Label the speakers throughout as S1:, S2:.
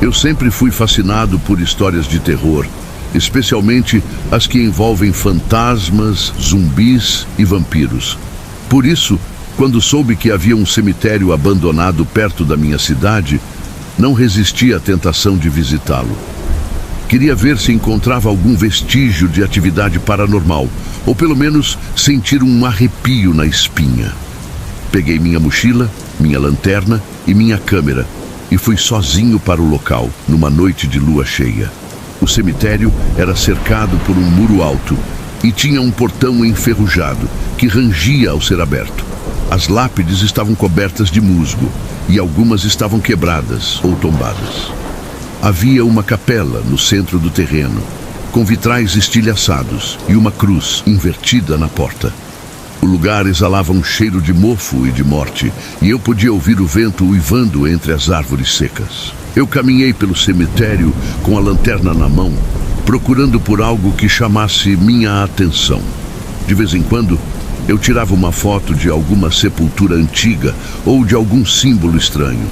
S1: Eu sempre fui fascinado por histórias de terror, especialmente as que envolvem fantasmas, zumbis e vampiros. Por isso, quando soube que havia um cemitério abandonado perto da minha cidade, não resisti à tentação de visitá-lo. Queria ver se encontrava algum vestígio de atividade paranormal, ou pelo menos sentir um arrepio na espinha. Peguei minha mochila, minha lanterna e minha câmera e fui sozinho para o local, numa noite de lua cheia. O cemitério era cercado por um muro alto e tinha um portão enferrujado que rangia ao ser aberto. As lápides estavam cobertas de musgo e algumas estavam quebradas ou tombadas. Havia uma capela no centro do terreno, com vitrais estilhaçados e uma cruz invertida na porta. O lugar exalava um cheiro de mofo e de morte, e eu podia ouvir o vento uivando entre as árvores secas. Eu caminhei pelo cemitério com a lanterna na mão, procurando por algo que chamasse minha atenção. De vez em quando, eu tirava uma foto de alguma sepultura antiga ou de algum símbolo estranho.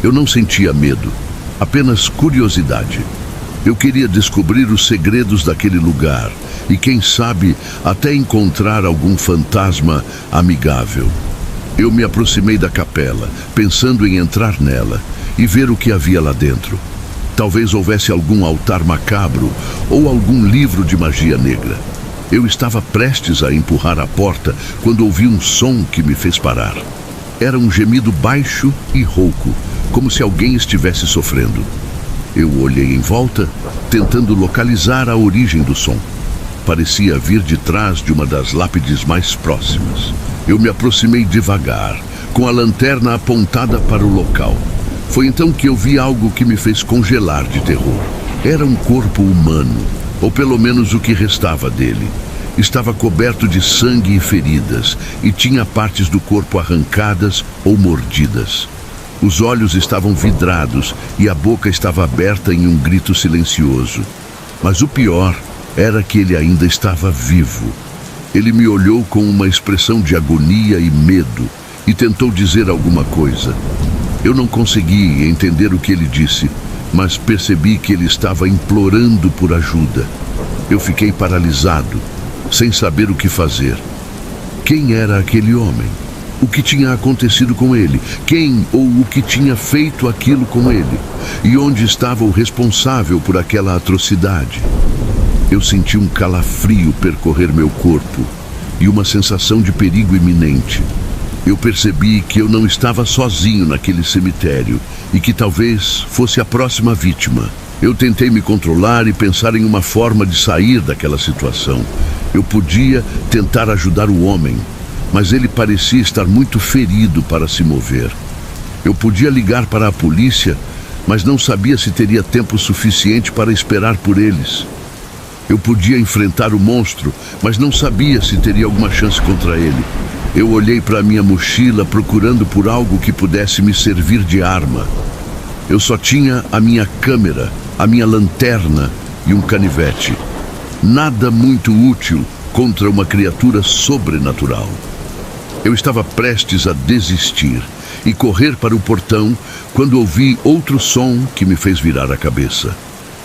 S1: Eu não sentia medo, apenas curiosidade. Eu queria descobrir os segredos daquele lugar e, quem sabe, até encontrar algum fantasma amigável. Eu me aproximei da capela, pensando em entrar nela e ver o que havia lá dentro. Talvez houvesse algum altar macabro ou algum livro de magia negra. Eu estava prestes a empurrar a porta quando ouvi um som que me fez parar. Era um gemido baixo e rouco, como se alguém estivesse sofrendo. Eu olhei em volta, tentando localizar a origem do som. Parecia vir de trás de uma das lápides mais próximas. Eu me aproximei devagar, com a lanterna apontada para o local. Foi então que eu vi algo que me fez congelar de terror. Era um corpo humano, ou pelo menos o que restava dele. Estava coberto de sangue e feridas, e tinha partes do corpo arrancadas ou mordidas. Os olhos estavam vidrados e a boca estava aberta em um grito silencioso. Mas o pior era que ele ainda estava vivo. Ele me olhou com uma expressão de agonia e medo e tentou dizer alguma coisa. Eu não consegui entender o que ele disse, mas percebi que ele estava implorando por ajuda. Eu fiquei paralisado, sem saber o que fazer. Quem era aquele homem? O que tinha acontecido com ele? Quem ou o que tinha feito aquilo com ele? E onde estava o responsável por aquela atrocidade? Eu senti um calafrio percorrer meu corpo e uma sensação de perigo iminente. Eu percebi que eu não estava sozinho naquele cemitério e que talvez fosse a próxima vítima. Eu tentei me controlar e pensar em uma forma de sair daquela situação. Eu podia tentar ajudar o homem, mas ele parecia estar muito ferido para se mover. Eu podia ligar para a polícia, mas não sabia se teria tempo suficiente para esperar por eles. Eu podia enfrentar o monstro, mas não sabia se teria alguma chance contra ele. Eu olhei para minha mochila procurando por algo que pudesse me servir de arma. Eu só tinha a minha câmera, a minha lanterna e um canivete. Nada muito útil contra uma criatura sobrenatural. Eu estava prestes a desistir e correr para o portão quando ouvi outro som que me fez virar a cabeça.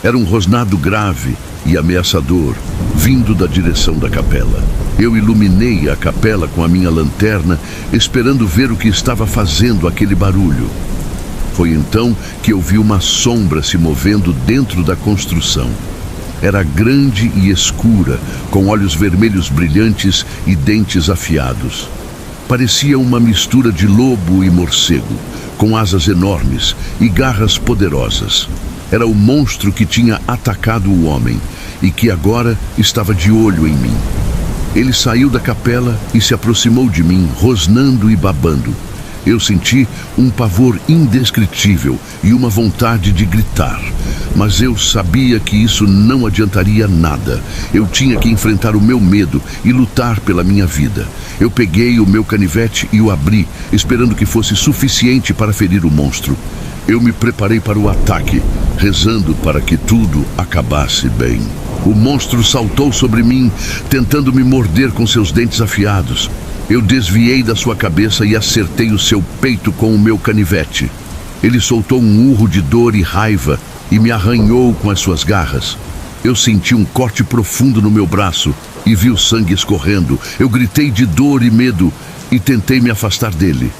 S1: Era um rosnado grave e ameaçador, vindo da direção da capela. Eu iluminei a capela com a minha lanterna, esperando ver o que estava fazendo aquele barulho. Foi então que eu vi uma sombra se movendo dentro da construção. Era grande e escura, com olhos vermelhos brilhantes e dentes afiados. Parecia uma mistura de lobo e morcego, com asas enormes e garras poderosas. Era o monstro que tinha atacado o homem e que agora estava de olho em mim. Ele saiu da capela e se aproximou de mim, rosnando e babando. Eu senti um pavor indescritível e uma vontade de gritar. Mas eu sabia que isso não adiantaria nada. Eu tinha que enfrentar o meu medo e lutar pela minha vida. Eu peguei o meu canivete e o abri, esperando que fosse suficiente para ferir o monstro. Eu me preparei para o ataque, rezando para que tudo acabasse bem. O monstro saltou sobre mim, tentando me morder com seus dentes afiados. Eu desviei da sua cabeça e acertei o seu peito com o meu canivete. Ele soltou um urro de dor e raiva e me arranhou com as suas garras. Eu senti um corte profundo no meu braço e vi o sangue escorrendo. Eu gritei de dor e medo e tentei me afastar dele.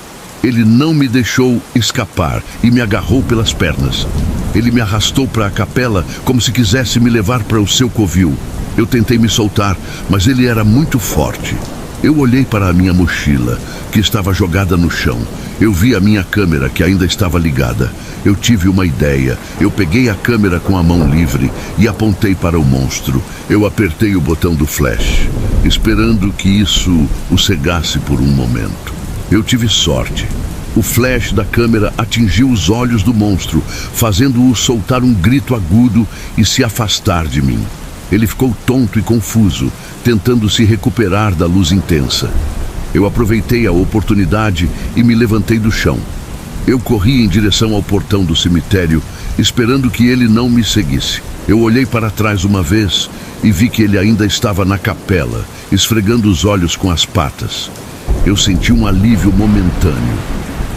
S1: Ele não me deixou escapar e me agarrou pelas pernas. Ele me arrastou para a capela como se quisesse me levar para o seu covil. Eu tentei me soltar, mas ele era muito forte. Eu olhei para a minha mochila, que estava jogada no chão. Eu vi a minha câmera, que ainda estava ligada. Eu tive uma ideia. Eu peguei a câmera com a mão livre e apontei para o monstro. Eu apertei o botão do flash, esperando que isso o cegasse por um momento. Eu tive sorte. O flash da câmera atingiu os olhos do monstro, fazendo-o soltar um grito agudo e se afastar de mim. Ele ficou tonto e confuso, tentando se recuperar da luz intensa. Eu aproveitei a oportunidade e me levantei do chão. Eu corri em direção ao portão do cemitério, esperando que ele não me seguisse. Eu olhei para trás uma vez e vi que ele ainda estava na capela, esfregando os olhos com as patas. Eu senti um alívio momentâneo,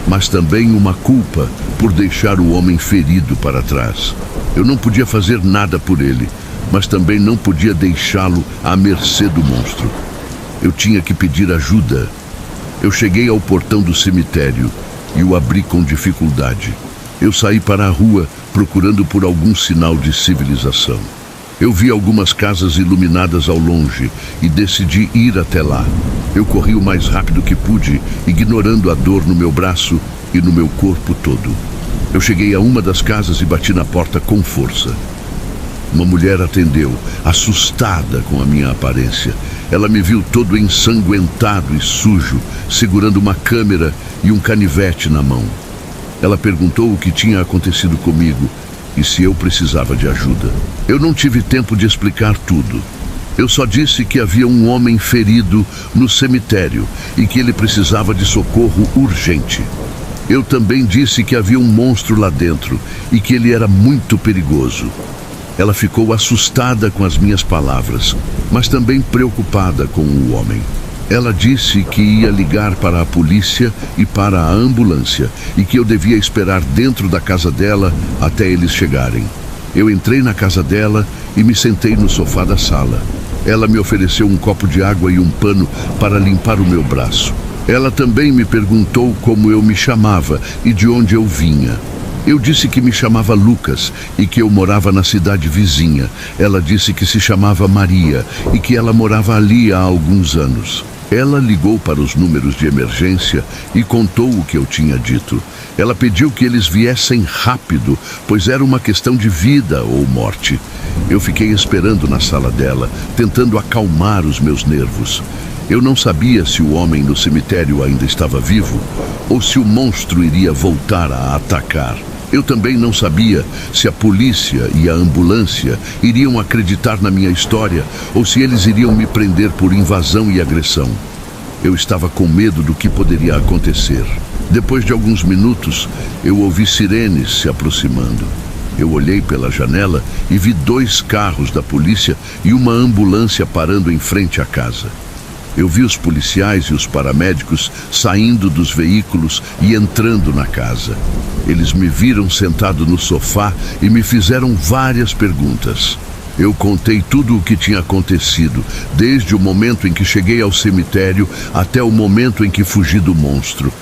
S1: mas também uma culpa por deixar o homem ferido para trás. Eu não podia fazer nada por ele, mas também não podia deixá-lo à mercê do monstro. Eu tinha que pedir ajuda. Eu cheguei ao portão do cemitério e o abri com dificuldade. Eu saí para a rua procurando por algum sinal de civilização. Eu vi algumas casas iluminadas ao longe e decidi ir até lá. Eu corri o mais rápido que pude, ignorando a dor no meu braço e no meu corpo todo. Eu cheguei a uma das casas e bati na porta com força. Uma mulher atendeu, assustada com a minha aparência. Ela me viu todo ensanguentado e sujo, segurando uma câmera e um canivete na mão. Ela perguntou o que tinha acontecido comigo e se eu precisava de ajuda. Eu não tive tempo de explicar tudo. Eu só disse que havia um homem ferido no cemitério e que ele precisava de socorro urgente. Eu também disse que havia um monstro lá dentro e que ele era muito perigoso. Ela ficou assustada com as minhas palavras, mas também preocupada com o homem. Ela disse que ia ligar para a polícia e para a ambulância e que eu devia esperar dentro da casa dela até eles chegarem. Eu entrei na casa dela e me sentei no sofá da sala. Ela me ofereceu um copo de água e um pano para limpar o meu braço. Ela também me perguntou como eu me chamava e de onde eu vinha. Eu disse que me chamava Lucas e que eu morava na cidade vizinha. Ela disse que se chamava Maria e que ela morava ali há alguns anos. Ela ligou para os números de emergência e contou o que eu tinha dito. Ela pediu que eles viessem rápido, pois era uma questão de vida ou morte. Eu fiquei esperando na sala dela, tentando acalmar os meus nervos. Eu não sabia se o homem no cemitério ainda estava vivo ou se o monstro iria voltar a atacar. Eu também não sabia se a polícia e a ambulância iriam acreditar na minha história ou se eles iriam me prender por invasão e agressão. Eu estava com medo do que poderia acontecer. Depois de alguns minutos, eu ouvi sirenes se aproximando. Eu olhei pela janela e vi 2 carros da polícia e uma ambulância parando em frente à casa. Eu vi os policiais e os paramédicos saindo dos veículos e entrando na casa. Eles me viram sentado no sofá e me fizeram várias perguntas. Eu contei tudo o que tinha acontecido, desde o momento em que cheguei ao cemitério até o momento em que fugi do monstro.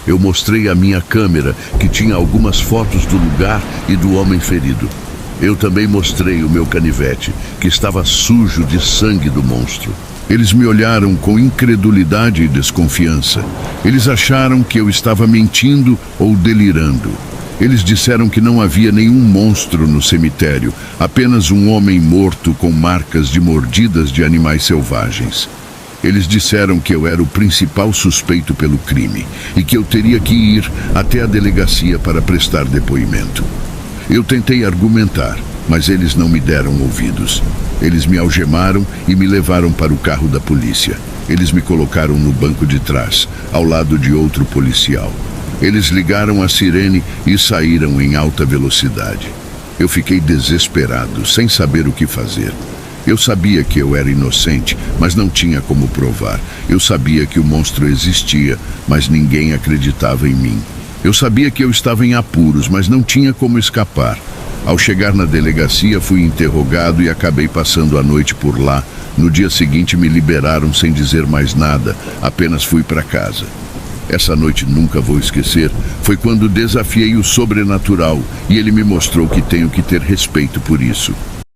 S1: Eu mostrei a minha câmera, que tinha algumas fotos do lugar e do homem ferido. Eu também mostrei o meu canivete, que estava sujo de sangue do monstro. Eles me olharam com incredulidade e desconfiança. Eles acharam que eu estava mentindo ou delirando. Eles disseram que não havia nenhum monstro no cemitério, apenas um homem morto com marcas de mordidas de animais selvagens. Eles disseram que eu era o principal suspeito pelo crime e que eu teria que ir até a delegacia para prestar depoimento. Eu tentei argumentar, mas eles não me deram ouvidos. Eles me algemaram e me levaram para o carro da polícia. Eles me colocaram no banco de trás, ao lado de outro policial. Eles ligaram a sirene e saíram em alta velocidade. Eu fiquei desesperado, sem saber o que fazer. Eu sabia que eu era inocente, mas não tinha como provar. Eu sabia que o monstro existia, mas ninguém acreditava em mim. Eu sabia que eu estava em apuros, mas não tinha como escapar. Ao chegar na delegacia, fui interrogado e acabei passando a noite por lá. No dia seguinte, me liberaram sem dizer mais nada, apenas fui para casa. Essa noite nunca vou esquecer, foi quando desafiei o sobrenatural e ele me mostrou que tenho que ter respeito por isso.